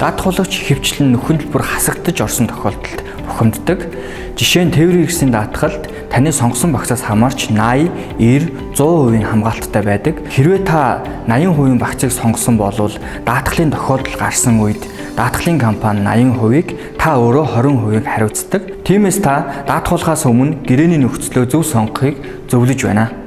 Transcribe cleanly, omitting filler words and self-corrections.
даатгуулагч хэвчлэн нөхөн төлбөр хасагдаж орсон тохиолдолд бухимддаг. Жишээ нь тээврийн хэрэгслийн даатгалд таны сонгосон багцаас хамаарч 80, 90, 100% хамгаалттай байдаг. Хэрвээ та 80% багцыг сонгосон бол даатгалын тохиолдол гарсан үед даатгалын компани 80%-ийг та өөрөө 20%-ийг хариуцдаг. Тиймээс та даатгуулахаас өмнө гэрээний нөхцлөө зөв сонгохыг зөвлөж байна.